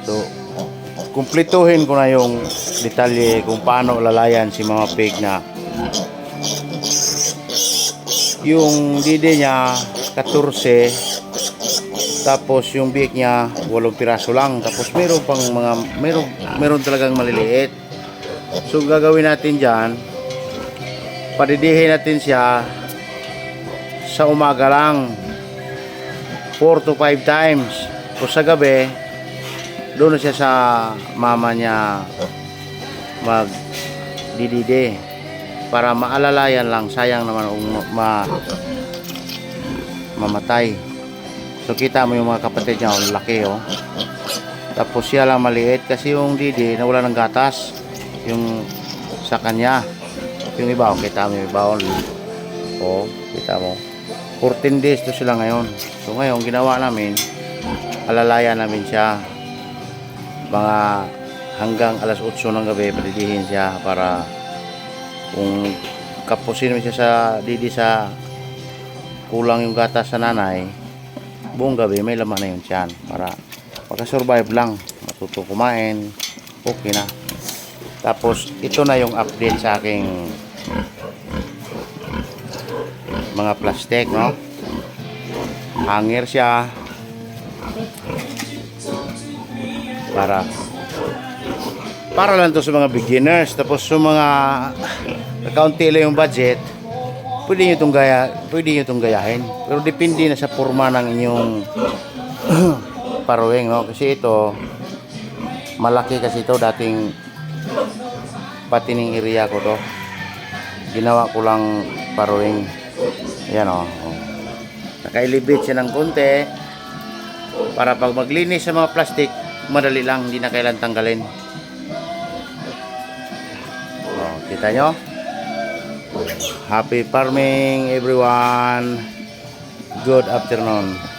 So, kumplituhin ko na yung detalye kung paano lalayan si Mama Pig na yung dide niya 14, tapos yung biik niya 8 piraso lang, tapos meron pang mga meron talagang maliliit. So gagawin natin diyan, padidihin natin siya sa umaga lang 4 to 5 times, o sa gabi doon na siya sa mama niya magdidide para maalalayan lang, sayang naman kung mamatay. So kita mo yung mga kapatid niya, ang laki oh. Tapos siya lang maliit kasi yung didi na wala ng gatas yung sa kanya. Yung iba, kita mo yung iba oh, kita mo 14 days to sila ngayon. So ngayon ginawa namin, alalayan namin siya mga hanggang alas 8 ng gabi, padidihin siya para kung kapusin mo siya sa didi sa kulang yung gatas sa nanay, buong gabi may laman na yung tiyan para makasurvive lang, matuto kumain, okay na. Tapos ito na yung update sa aking mga plastic, no? Hanger siya para lang to sa mga beginners. Tapos sa mga kaunti lang yung budget, pwede nyo itong gayahin, pero depende na sa forma ng inyong paruwing, no? Kasi ito malaki, kasi ito dating patining area ko to, ginawa ko lang paruwing. Yan o, naka-elevate siya ng konti para pag maglinis sa mga plastic madali lang, hindi na kailan tanggalin. Kita nyo? Happy farming everyone. Good afternoon.